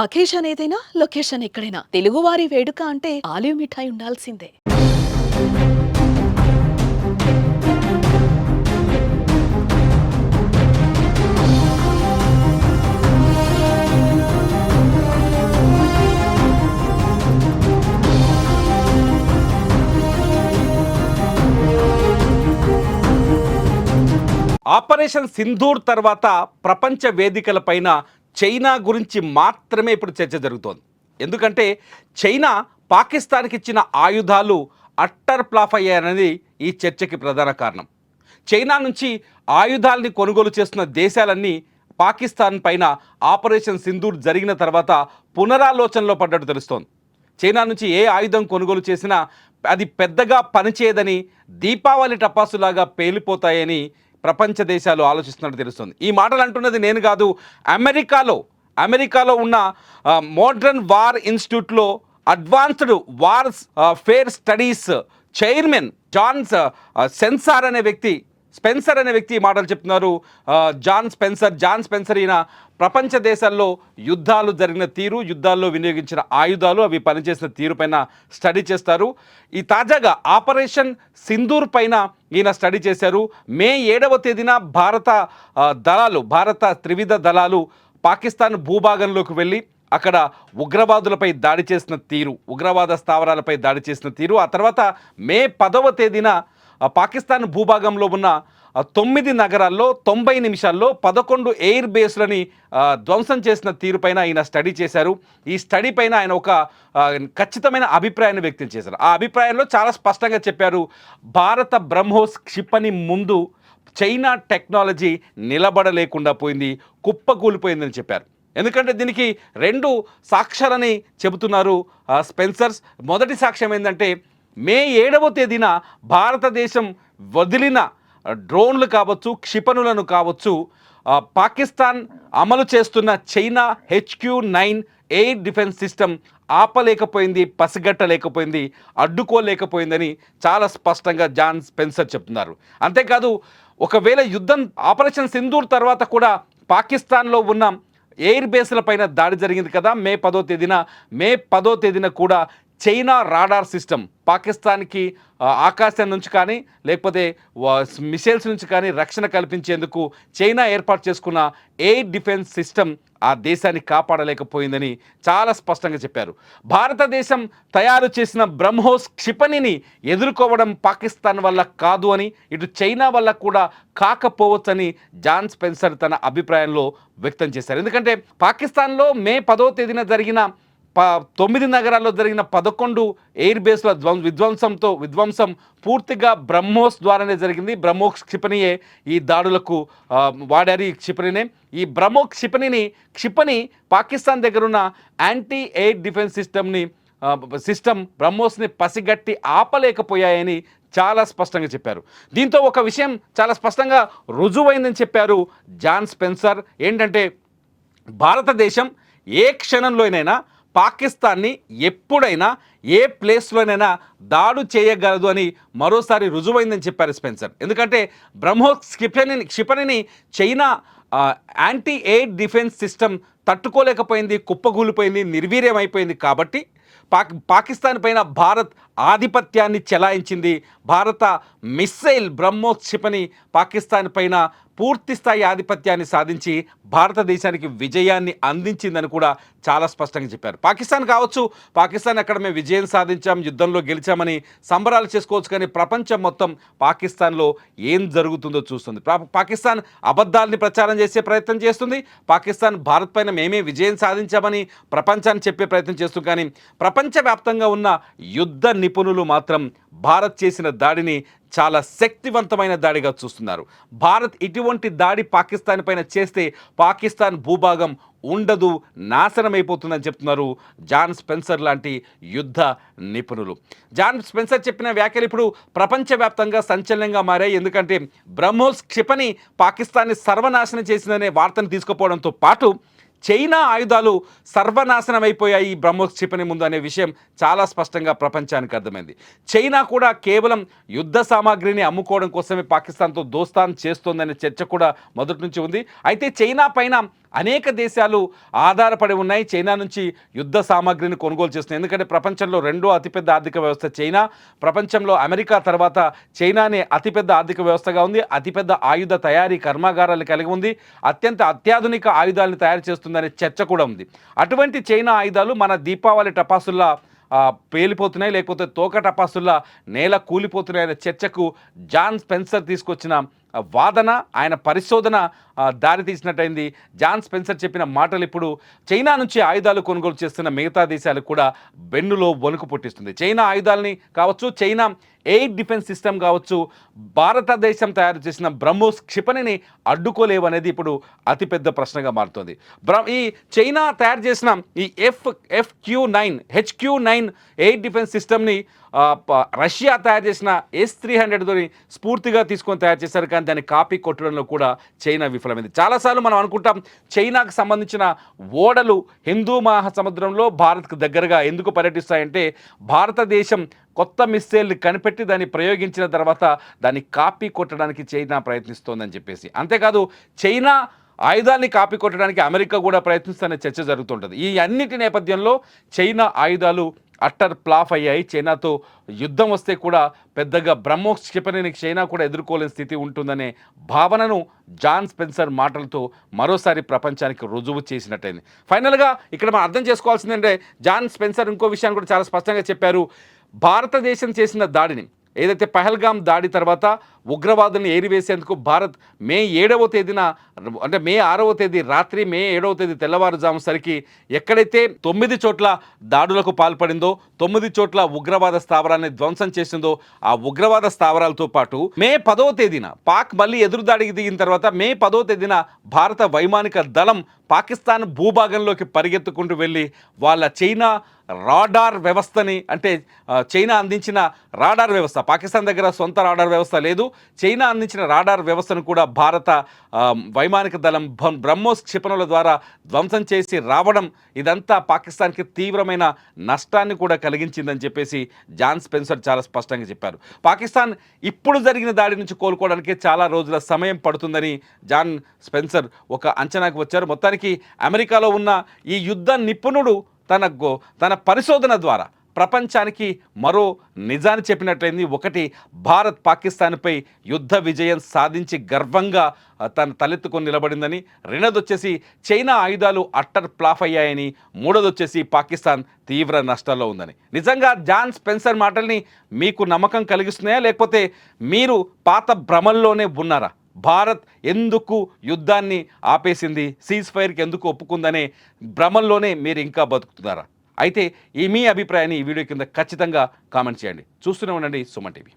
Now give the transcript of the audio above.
Occasion ఏదైనా location ఎక్కడైనా తెలుగువారి వేడుక అంటే ఆలివ్ మిఠాయి ఉండాల్సిందే. ఆపరేషన్ సింధూర్ తర్వాత ప్రపంచ వేదికలపైన చైనా గురించి మాత్రమే ఇప్పుడు చర్చ జరుగుతోంది. ఎందుకంటే చైనా పాకిస్తాన్కి ఇచ్చిన ఆయుధాలు అట్టర్ ఫ్లాప్ అయ్యాయనేది ఈ చర్చకి ప్రధాన కారణం. చైనా నుంచి ఆయుధాలని కొనుగోలు చేస్తున్న దేశాలన్నీ పాకిస్తాన్ పైన ఆపరేషన్ సింధూర్ జరిగిన తర్వాత పునరాలోచనలో పడ్డట్టు తెలుస్తోంది. చైనా నుంచి ఏ ఆయుధం కొనుగోలు చేసినా అది పెద్దగా పనిచేయదని, దీపావళి టపాసులాగా పేలిపోతాయని ప్రపంచ దేశాలు ఆలోచిస్తున్నట్టు తెలుస్తుంది. ఈ మాటలు అంటున్నది నేను కాదు. అమెరికాలో ఉన్న మోడర్న్ వార్ ఇన్స్టిట్యూట్లో advanced wars fair studies chairman Spencer అనే వ్యక్తి ఈ మాటలు చెప్తున్నారు. జాన్ స్పెన్సర్ ఈయన ప్రపంచ దేశాల్లో యుద్ధాలు జరిగిన తీరు, యుద్ధాల్లో వినియోగించిన ఆయుధాలు, అవి పనిచేసిన తీరు పైన స్టడీ చేస్తారు. ఈ తాజాగా ఆపరేషన్ సింధూర్ పైన ఈయన స్టడీ చేశారు. మే 7వ తేదీన భారత త్రివిధ దళాలు పాకిస్తాన్ భూభాగంలోకి వెళ్ళి అక్కడ ఉగ్రవాదులపై దాడి చేసిన తీరు, ఉగ్రవాద స్థావరాలపై దాడి చేసిన తీరు, ఆ తర్వాత మే 10వ తేదీన పాకిస్తాన్ భూభాగంలో ఉన్న 9 నగరాల్లో 90 నిమిషాల్లో 11 ఎయిర్ బేస్లని ధ్వంసం చేసిన తీరుపైన ఆయన స్టడీ చేశారు. ఈ స్టడీ పైన ఆయన ఒక ఖచ్చితమైన అభిప్రాయాన్ని వ్యక్తం చేశారు. ఆ అభిప్రాయంలో చాలా స్పష్టంగా చెప్పారు, భారత బ్రహ్మోస్ క్షిపణి ముందు చైనా టెక్నాలజీ నిలబడలేకుండా పోయింది, కుప్పకూలిపోయిందని చెప్పారు. ఎందుకంటే దీనికి 2 సాక్ష్యాలని చెబుతున్నారు స్పెన్సర్స్. మొదటి సాక్ష్యం ఏంటంటే, మే 7వ తేదీన భారతదేశం వదిలిన డ్రోన్లు కావచ్చు, క్షిపణులను కావచ్చు, పాకిస్తాన్ అమలు చేస్తున్న China HQ-9 air defence system ఆపలేకపోయింది, పసిగట్టలేకపోయింది, అడ్డుకోలేకపోయిందని చాలా స్పష్టంగా జాన్ స్పెన్సర్ చెప్తున్నారు. అంతేకాదు, ఒకవేళ యుద్ధం ఆపరేషన్ సింధూర్ తర్వాత కూడా పాకిస్తాన్లో ఉన్న ఎయిర్ బేస్ల పైన దాడి జరిగింది కదా మే 10వ తేదీన కూడా చైనా రాడార్ సిస్టమ్ పాకిస్తాన్కి ఆకాశం నుంచి కానీ లేకపోతే మిసైల్స్ నుంచి కానీ రక్షణ కల్పించేందుకు చైనా ఏర్పాటు చేసుకున్న ఎయిర్ డిఫెన్స్ సిస్టమ్ ఆ దేశాన్ని కాపాడలేకపోయిందని చాలా స్పష్టంగా చెప్పారు. భారతదేశం తయారు చేసిన బ్రహ్మోస్ క్షిపణిని ఎదుర్కోవడం పాకిస్తాన్ వల్ల కాదు అని, ఇటు చైనా వల్ల కూడా కాకపోవచ్చని జాన్ స్పెన్సర్ తన అభిప్రాయంలో వ్యక్తం చేశారు. ఎందుకంటే పాకిస్తాన్లో మే 10వ తేదీన జరిగిన 9 నగరాల్లో జరిగిన 11 ఎయిర్ బేస్ల విధ్వంసం పూర్తిగా బ్రహ్మోస్ ద్వారానే జరిగింది. బ్రహ్మోస్ క్షిపణియే ఈ దాడులకు వాడారు. ఈ క్షిపణినే ఈ బ్రహ్మోస్ క్షిపణి పాకిస్తాన్ దగ్గర ఉన్న యాంటీ ఎయిర్ డిఫెన్స్ సిస్టమ్ బ్రహ్మోస్ని పసిగట్టి ఆపలేకపోయాయని చాలా స్పష్టంగా చెప్పారు. దీంతో ఒక విషయం చాలా స్పష్టంగా రుజువైందని చెప్పారు జాన్ స్పెన్సర్. ఏంటంటే, భారతదేశం ఏ క్షణంలోనైనా పాకిస్తాన్ని ఎప్పుడైనా ఏ ప్లేస్లోనైనా దాడి చేయగలదు అని మరోసారి రుజువైందని చెప్పారు స్పెన్సర్. ఎందుకంటే బ్రహ్మోస్ క్షిపణిని China anti air defence system తట్టుకోలేకపోయింది, కుప్పగూలిపోయింది, నిర్వీర్యమైపోయింది. కాబట్టి పాకిస్తాన్ పైన భారత్ ఆధిపత్యాన్ని చెలాయించింది. భారత మిస్సైల్ బ్రహ్మోస్ క్షిపణి పాకిస్తాన్ పైన పూర్తి స్థాయి ఆధిపత్యాన్ని సాధించి భారతదేశానికి విజయాన్ని అందించిందని కూడా చాలా స్పష్టంగా చెప్పారు. పాకిస్తాన్ అక్కడ మేము విజయం సాధించాం, యుద్ధంలో గెలిచామని సంబరాలు చేసుకోవచ్చు, కానీ ప్రపంచం మొత్తం పాకిస్తాన్లో ఏం జరుగుతుందో చూస్తుంది. పాకిస్తాన్ అబద్ధాలని ప్రచారం చేసే ప్రయత్నం చేస్తుంది. పాకిస్తాన్ భారత్ పైన మేమే విజయం సాధించామని ప్రపంచాన్ని చెప్పే ప్రయత్నం చేస్తుంది. కానీ ప్రపంచవ్యాప్తంగా ఉన్న యుద్ధ నిపుణులు మాత్రం భారత్ చేసిన దాడిని చాలా శక్తివంతమైన దాడిగా చూస్తున్నారు. భారత్ ఇటువంటి దాడి పాకిస్తాన్ పైన చేస్తే పాకిస్తాన్ భూభాగం ఉండదు, నాశనమైపోతుందని చెప్తున్నారు జాన్ స్పెన్సర్ లాంటి యుద్ధ నిపుణులు. జాన్ స్పెన్సర్ చెప్పిన వ్యాఖ్యలు ఇప్పుడు ప్రపంచవ్యాప్తంగా సంచలనంగా మారాయి. ఎందుకంటే బ్రహ్మోస్ క్షిపణి పాకిస్తాన్ని సర్వనాశనం చేసిందనే వార్తను తీసుకుపోవడంతో పాటు చైనా ఆయుధాలు సర్వనాశనం అయిపోయాయి ఈ బ్రహ్మోస్ క్షిపణి ముందు అనే విషయం చాలా స్పష్టంగా ప్రపంచానికి అర్థమైంది. చైనా కూడా కేవలం యుద్ధ సామాగ్రిని అమ్ముకోవడం కోసమే పాకిస్తాన్తో దోస్తాన్ చేస్తోందనే చర్చ కూడా మొదటి నుంచి ఉంది. అయితే చైనా పైన అనేక దేశాలు ఆధారపడి ఉన్నాయి చైనా నుంచి యుద్ధ సామాగ్రిని కొనుగోలు చేస్తున్నాయి. ఎందుకంటే ప్రపంచంలో రెండో అతిపెద్ద ఆర్థిక వ్యవస్థ చైనా. ప్రపంచంలో అమెరికా తర్వాత చైనానే అతిపెద్ద ఆర్థిక వ్యవస్థగా ఉంది. అతిపెద్ద ఆయుధ తయారీ కర్మాగారాలు కలిగి ఉంది. అత్యాధునిక ఆయుధాలను తయారు చేస్తుందనే చర్చ కూడా ఉంది. అటువంటి చైనా ఆయుధాలు మన దీపావళి టపాసుల్లా పేలిపోతున్నాయి, లేకపోతే తోక టపాసుల్లా నేల కూలిపోతున్నాయనే చర్చకు జాన్ స్పెన్సర్ తీసుకొచ్చిన వాదన, ఆయన పరిశోధన దారి తీసినట్టయింది. జాన్ స్పెన్సర్ చెప్పిన మాటలు ఇప్పుడు చైనా నుంచి ఆయుధాలు కొనుగోలు చేస్తున్న మిగతా దేశాలకు కూడా వెన్నులో వణుకు పుట్టిస్తుంది. చైనా ఆయుధాలని కావచ్చు, చైనా ఎయిర్ డిఫెన్స్ సిస్టమ్ కావచ్చు, భారతదేశం తయారు చేసిన బ్రహ్మోస్ క్షిపణిని అడ్డుకోలేవనేది ఇప్పుడు అతిపెద్ద ప్రశ్నగా మారుతుంది. ఈ చైనా తయారు చేసిన ఈ HQ-9 ఎయిర్ డిఫెన్స్ సిస్టమ్ని రష్యా తయారు చేసిన S-300తోని స్ఫూర్తిగా తీసుకొని తయారు చేశారు. కానీ దాన్ని కాపీ కొట్టడంలో కూడా చైనా విఫలమైంది. చాలాసార్లు మనం అనుకుంటాం చైనాకు సంబంధించిన ఓడలు హిందూ మహాసముద్రంలో భారత్కు దగ్గరగా ఎందుకు పర్యటిస్తాయంటే భారతదేశం కొత్త మిస్సైల్ని కనిపెట్టి దాన్ని ప్రయోగించిన తర్వాత దాన్ని కాపీ కొట్టడానికి చైనా ప్రయత్నిస్తోందని చెప్పేసి. అంతేకాదు చైనా ఆయుధాన్ని కాపీ కొట్టడానికి అమెరికా కూడా ప్రయత్నిస్తున్న చర్చ జరుగుతుంటుంది. ఈ అన్నిటి నేపథ్యంలో చైనా ఆయుధాలు అట్టర్ ఫ్లాప్ అయ్యాయి. చైనాతో యుద్ధం వస్తే కూడా పెద్దగా బ్రహ్మోస్ క్షిపణిని చైనా కూడా ఎదుర్కోలేని స్థితి ఉంటుందనే భావనను జాన్ స్పెన్సర్ మాటలతో మరోసారి ప్రపంచానికి రుజువు చేసినట్టయింది. ఫైనల్గా ఇక్కడ మనం అర్థం చేసుకోవాల్సిందంటే జాన్ స్పెన్సర్ ఇంకో విషయాన్ని కూడా చాలా స్పష్టంగా చెప్పారు. భారతదేశం చేసిన దాడిని, ఏదైతే పహల్గామ్ దాడి తర్వాత ఉగ్రవాదుల్ని ఏరివేసేందుకు భారత్ మే 7వ తేదీన, అంటే మే 6వ తేదీ రాత్రి, మే 7వ తేదీ తెల్లవారుజాము సరికి ఎక్కడైతే 9 చోట్ల దాడులకు పాల్పడిందో, 9 చోట్ల ఉగ్రవాద స్థావరాన్ని ధ్వంసం చేసిందో, ఆ ఉగ్రవాద స్థావరాలతో పాటు మే 10వ తేదీన పాక్ మళ్ళీ ఎదురుదాడికి దిగిన తర్వాత మే 10వ తేదీన భారత వైమానిక దళం పాకిస్తాన్ భూభాగంలోకి పరిగెత్తుకుంటూ వెళ్ళి వాళ్ళ చైనా రాడార్ వ్యవస్థని, అంటే చైనా అందించిన రాడార్ వ్యవస్థ, పాకిస్తాన్ దగ్గర సొంత రాడార్ వ్యవస్థ లేదు, చైనా అందించిన రాడార్ వ్యవస్థను కూడా భారత వైమానిక దళం బ్రహ్మోస్ క్షిపణుల ద్వారా ధ్వంసం చేసి రావడం, ఇదంతా పాకిస్తాన్కి తీవ్రమైన నష్టాన్ని కూడా కలిగించిందని చెప్పేసి జాన్ స్పెన్సర్ చాలా స్పష్టంగా చెప్పారు. పాకిస్తాన్ ఇప్పుడు జరిగిన దాడి నుంచి కోలుకోవడానికి చాలా రోజుల సమయం పడుతుందని జాన్ స్పెన్సర్ ఒక అంచనాకు వచ్చారు. మొత్తానికి అమెరికాలో ఉన్న ఈ యుద్ధ నిపుణుడు తన పరిశోధన ద్వారా ప్రపంచానికి మరో నిజాన్ని చెప్పినట్లయింది. ఒకటి, భారత్ పాకిస్తాన్పై యుద్ధ విజయం సాధించి గర్వంగా తన తలెత్తుకొని నిలబడిందని, రెండోది వచ్చేసి చైనా ఆయుధాలు అట్టర్ ఫ్లాప్ అయ్యాయని, మూడోది వచ్చేసి పాకిస్తాన్ తీవ్ర నష్టాల్లో ఉందని. నిజంగా జాన్ స్పెన్సర్ మాటల్ని మీకు నమ్మకం కలిగిస్తున్నాయా, లేకపోతే మీరు పాత భ్రమల్లోనే ఉన్నారా? భారత్ ఎందుకు యుద్ధాన్ని ఆపేసింది, సీజ్ ఫైర్కి ఎందుకు ఒప్పుకుందనే భ్రమల్లోనే మీరు ఇంకా బతుకుతున్నారా? అయితే మీ అభిప్రాయాన్ని ఈ వీడియో కింద ఖచ్చితంగా కామెంట్ చేయండి. చూస్తూనే ఉండండి సుమన్ టీవీ.